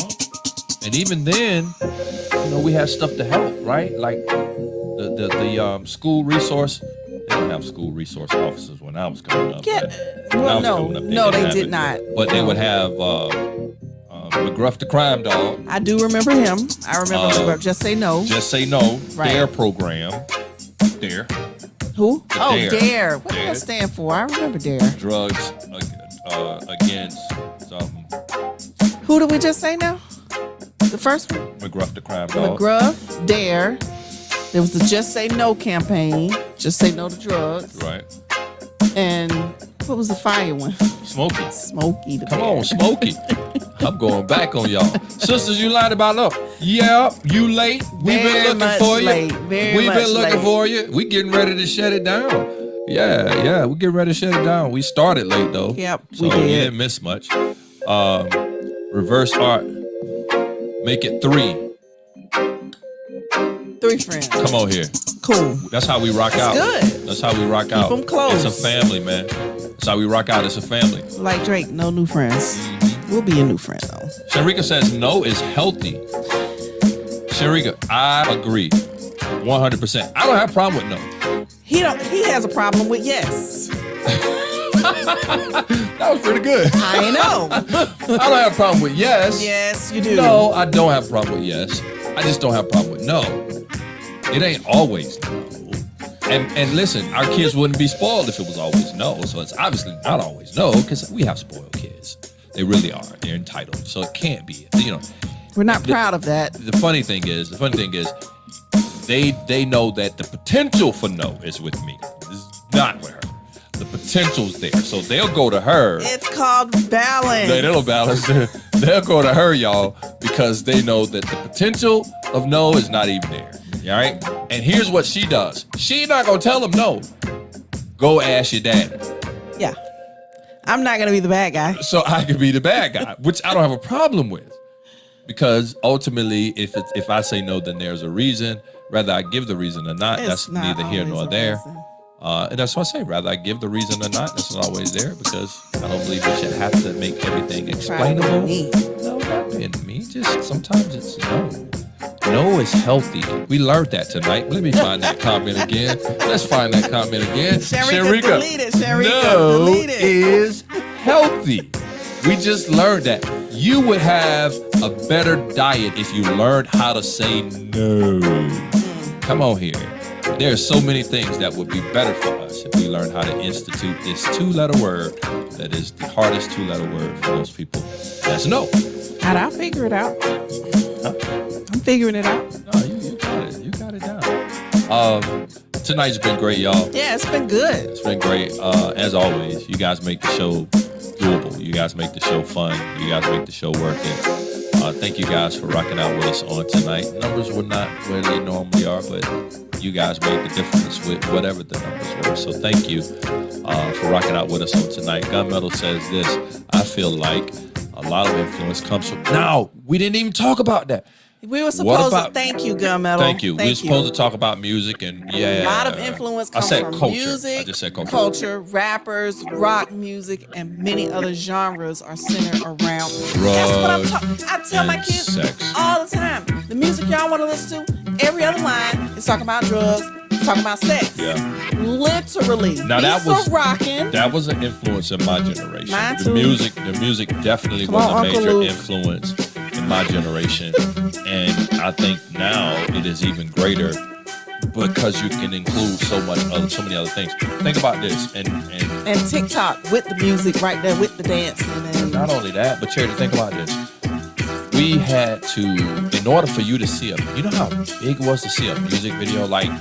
And even then, you know, we had stuff to help, right? Like the school resource. They didn't have school resource officers when I was coming up. Yeah. When I Well, was no. coming up, No, didn't they have did it. not. But they would have McGruff the crime dog. I do remember him. I remember Just Say No. Just Say No. Right. Dare program. Dare. Who? The Oh, Dare. Dare. What did Dare. that stand for? I remember Dare. Drugs against something. Who did we just say now? The first one? McGruff the crime dog. McGruff, Dare. There was the Just Say No campaign. Just Say No to drugs. Right. And what was the fire one? Smokey. Smokey the Come Bear. on, Smokey. I'm going back on y'all. Sisters, you lied about love. Yeah, you late. We've Very been looking much for you. late. Very We've much been looking late. for you. We getting ready to shut it down. Yeah, we getting ready to shut it down. We started late though. Yep, so we did. You didn't miss much. Reverse art. Make it 3. 3 friends. Come on here. Cool. That's how we rock out. good. That's how we rock out. 'em close. It's a family, man. That's how we rock out. It's a family. Like Drake, no new friends. We'll be a new friend though. Sharika says no is healthy. Sharika, I agree. 100%. I don't have a problem with no. He has a problem with yes. That was pretty good. I know. I don't have a problem with yes. Yes, you do. No, I don't have a problem with yes. I just don't have a problem with no. It ain't always no. And listen, our kids wouldn't be spoiled if it was always no. So it's obviously not always no, because we have spoiled kids. They really are. They're entitled. So it can't be. We're not proud of that. The funny thing is, they know that the potential for no is with me. It's not with her. The potential's there. So they'll go to her. It's called balance. They'll balance. They'll go to her, y'all, because they know that the potential of no is not even there. All right? And here's what she does. She's not going to tell them no. Go ask your daddy. Yeah. I'm not going to be the bad guy. So I can be the bad guy, which I don't have a problem with. Because ultimately, if I say no, then there's a reason. Whether I give the reason or not, that's not neither here always nor a there. reason. And that's what I say. Rather I give the reason or not, that's not always there, because I don't believe we should have to make everything explainable. Me. No, not being me. Just sometimes it's no. No is healthy. We learned that tonight. Let me find that comment again. Let's find that comment again. Sharika, delete it. Sharika, no delete it. is healthy. We just learned that. You would have a better diet if you learned how to say no. Come on here. There are so many things that would be better for us if we learned how to institute this 2-letter word that is the hardest 2-letter word for most people. That's no. I'll figure it out. I'm figuring it out. No, you got it. You got it down. Tonight's been great, y'all. Yeah, it's been good. It's been great. As always, you guys make the show doable. You guys make the show fun. You guys make the show worth it. Thank you guys for rocking out with us on tonight. Numbers were not where they normally are, but you guys made the difference with whatever the numbers were. So thank you for rocking out with us on tonight. Gunmetal says this: I feel like a lot of influence comes from. Now, we didn't even talk about that. We were supposed to thank you, Gunmetal. Thank you. We were supposed to talk about music and a lot of influence comes from culture. music, I just said culture, rappers, rock music, and many other genres are centered around. That's what I'm talking. I tell my kids all the time. The music y'all want to listen to, every other line is talking about drugs, talking about sex. Yeah. Literally. Now that was rocking. That was an influence in my generation. Mine The too. music definitely was a major influence in my generation. And I think now it is even greater because you can include so many other things. Think about this, and TikTok with the music right there, with the dancing, and not only that, but Charity, think about this. We had to, in order for you to see you know how big it was to see a music video? Like,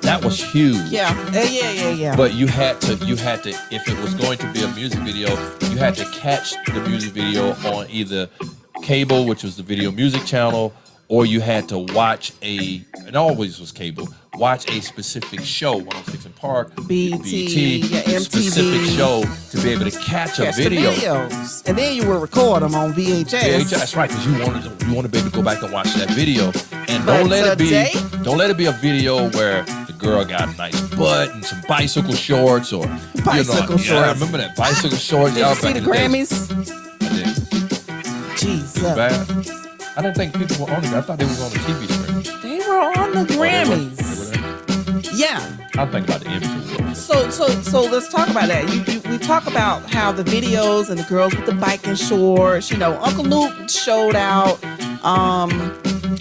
that was huge. Yeah. But you had to, if it was going to be a music video, you had to catch the music video on either cable, which was the video music channel, or you had to watch it always was cable, watch a specific show, 106 in Park, BT, MTV. Specific show to be able to catch a video. The videos. And then you would record them on VHS. That's right, because you want to be able to go back and watch that video. And don't let it be a video where the girl got a nice butt and some bicycle shorts or shorts. Yeah, I remember that bicycle shorts. Did you see the Grammys? I did. Jesus. Bad. I didn't think people were on it. I thought they was on the TV screen. They were on the Grammys. Yeah. I'm thinking about the images. So let's talk about that. We talk about how the videos and the girls with the biking shorts, Uncle Luke showed out.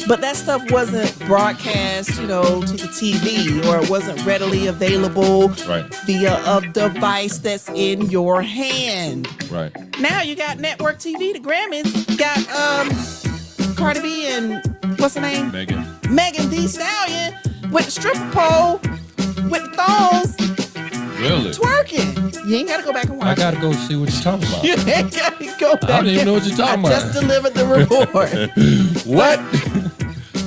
But that stuff wasn't broadcast, to the TV, or it wasn't readily available via a device that's in your hand. Right. Now you got network TV, the Grammys, you got Cardi B and what's her name? Megan Thee Stallion with the stripper pole, with the thongs. Really? Twerking. You ain't got to go back and watch I got to go see what you're talking about. You ain't got to go back. I don't even know what you're talking about. I just delivered the report. What?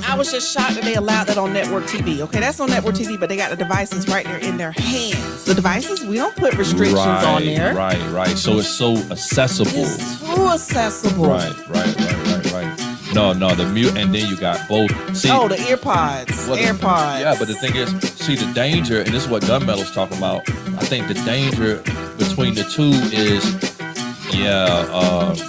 I was just shocked that they allowed that on network TV. Okay, that's on network TV, but they got the devices right there in their hands. The devices, we don't put restrictions on there. Right. So it's so accessible. It's too accessible. Right. No, the mute, and then you got both. See, the earpods, AirPods. Yeah, but the thing is, see, the danger, and this is what Gunmetal's talking about. I think the danger between the two is,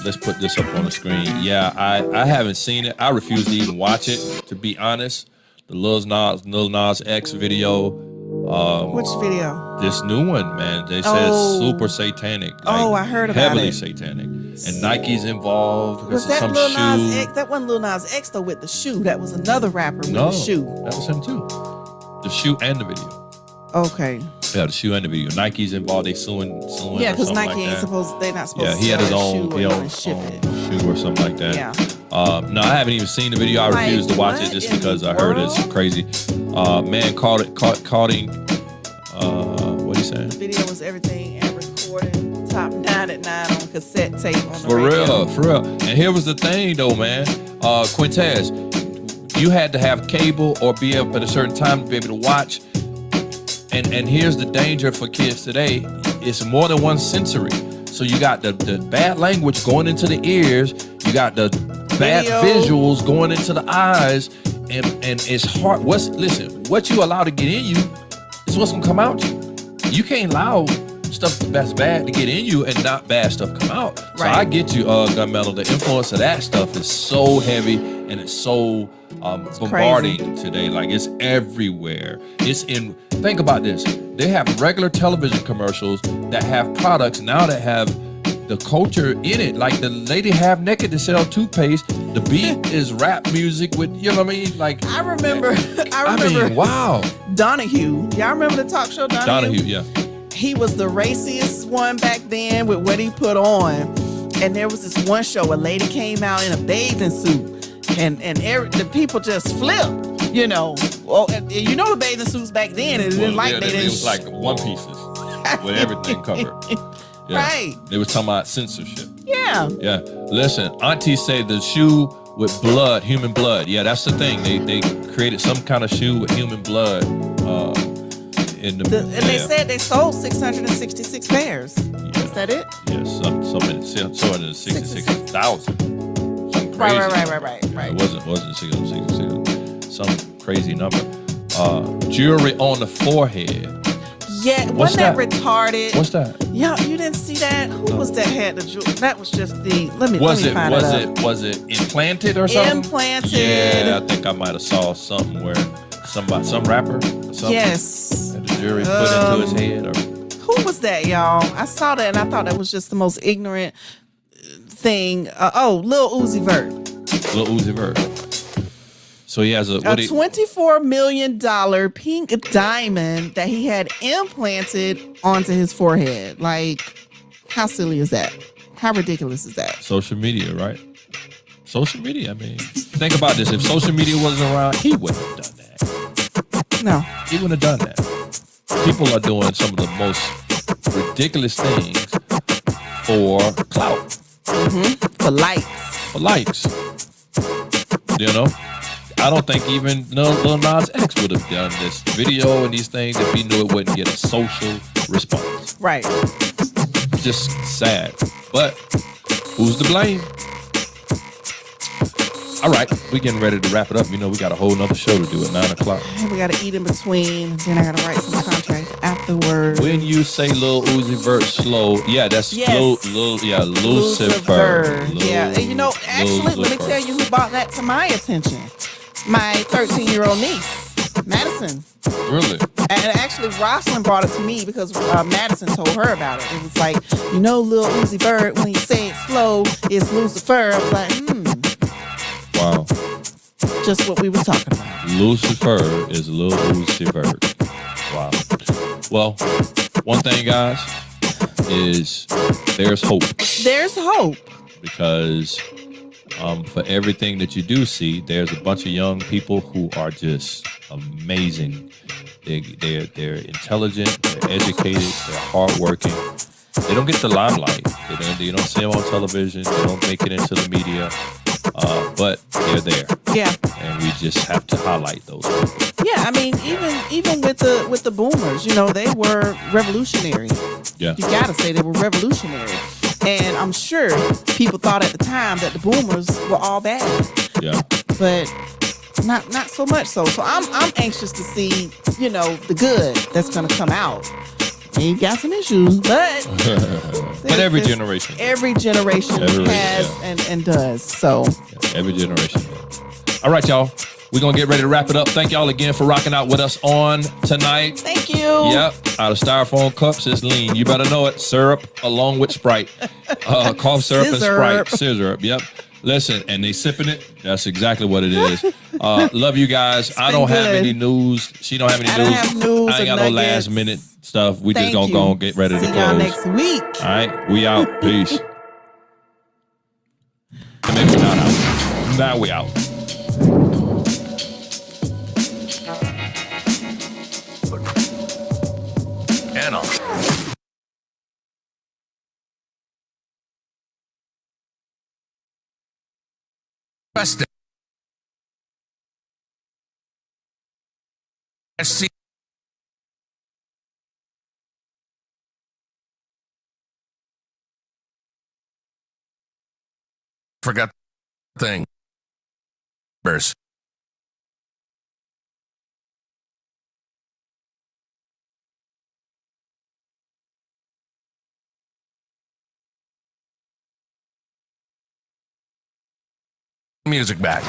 let's put this up on the screen. Yeah, I haven't seen it. I refuse to even watch it, to be honest. The Lil Nas X video. Which video? This new one, man. They said it's super satanic. I heard about heavily it. Satanic. And Nike's involved. Was that some Lil shoe. Nas X? That wasn't Lil Nas X though with the shoe. That was another rapper with the shoe. That was him too. The shoe and the video. Okay. Yeah, the shoe and the video. Nike's involved. They suing. Yeah, because Nike like ain't that. supposed. They're not supposed. Yeah, to he had his sell own, shoe or even ship it. shoe or something like that. Yeah. No, I haven't even seen the video. I refuse to watch it just because I heard it's crazy. Man caught him. What are you saying? The video was everything and recorded top down at 9 on cassette tape on the For radio. real. And here was the thing though, man. Quintez, you had to have cable or be up at a certain time to be able to watch. And here's the danger for kids today. It's more than one sensory. So you got the bad language going into the ears. You got the bad visuals going into the eyes. And it's hard. What you allow to get in you is what's gonna come out you. You can't allow stuff that's bad to get in you and not bad stuff come out. So I get you, Gunmetal. The influence of that stuff is so heavy and it's so bombarding today. Like it's everywhere. Think about this. They have regular television commercials that have products now that have the culture in it. Like the lady half naked to sell toothpaste. The beat is rap music with, you know what I mean? Like I remember. Wow. Donahue. Y'all remember the talk show Donahue? Donahue, yeah. He was the raciest one back then with what he put on. And there was this one show, a lady came out in a bathing suit and the people just flipped, you know. Well, and you know the bathing suits back then, it didn't it was like one pieces with everything covered. Yeah. Right. They was talking about censorship. Yeah. Yeah. Listen, Auntie said the shoe with blood, human blood. Yeah, that's the thing. They created some kind of shoe with human blood. They said they sold 666 pairs. Yeah. Is that it? Yes, so many, 666,000. Something crazy. Right. Yeah, it wasn't 666. Some crazy number. Jewelry on the forehead. Yeah, What's wasn't that that? Retarded? What's that? Yeah, you didn't see that? Who was that had the jewelry? That was just the. Let me find it. Was it implanted or something? Implanted. Yeah, I think I might have saw something where some rapper or something. Yes. Had the jewelry put into his head or. Who was that, y'all? I saw that and I thought that was just the most ignorant thing. Lil Uzi Vert. Lil Uzi Vert. So he has a $24 million pink diamond that he had implanted onto his forehead. Like, how silly is that? How ridiculous is that? social media, right? Social media. I mean, think about this. If social media wasn't around, he wouldn't have done that. No. He wouldn't have done that. People are doing some of the most ridiculous things for clout. For likes. For likes. You know? I don't think even Lil Nas X would have done this video and these things if he knew it wouldn't get a social response. Right. Just sad. But who's to blame? All right, we getting ready to wrap it up. You know, we got a whole nother show to do at 9 o'clock. We got to eat in between. Then I got to write some contracts afterwards. When you say Lil Uzi Vert slow, yeah, that's Yes. Lucifer. Yeah, and you know, actually, let me tell you who brought that to my attention. My 13-year-old niece, Madison. Really? And actually, Rosalind brought it to me because Madison told her about it. It was like, you know, Lil Uzi Vert, when you say it slow, it's Lucifer. I was like, Wow. just what we were talking about. Lucifer is Lil Uzi Vert. Wow. Well, one thing, guys, is there's hope. There's hope. Because for everything that you do see, there's a bunch of young people who are just amazing. They're intelligent, they're educated, they're hardworking. They don't get the limelight. They don't see them on television. They don't make it into the media. but they're there, Yeah. and we just have to highlight those people. Yeah, I mean, even with the boomers, you know, they were revolutionary. Yeah. You gotta say they were revolutionary. And I'm sure people thought at the time that the boomers were all bad. Yeah. But not so much so. So I'm anxious to see, you know, the good that's gonna come out. They got some issues, but Every generation has and does. So every generation. All right, y'all. We're gonna get ready to wrap it up. Thank y'all again for rocking out with us on tonight. thank you. Yep, out of styrofoam cups is lean. You better know it. Syrup along with Sprite. Cough syrup and Sprite. Scissor up. Yep. Listen, and they sipping it. That's exactly what it is. Love you guys. I don't have any news. She don't have any I news. don't have news I ain't or got no nuggets. last minute stuff. We just Thank gonna go you. and get ready to See close. y'all next week. All right, we out. Peace. Maybe we're not out. Now we out. Anna. Weston. SC. Forgot the thing. Bears. Music back.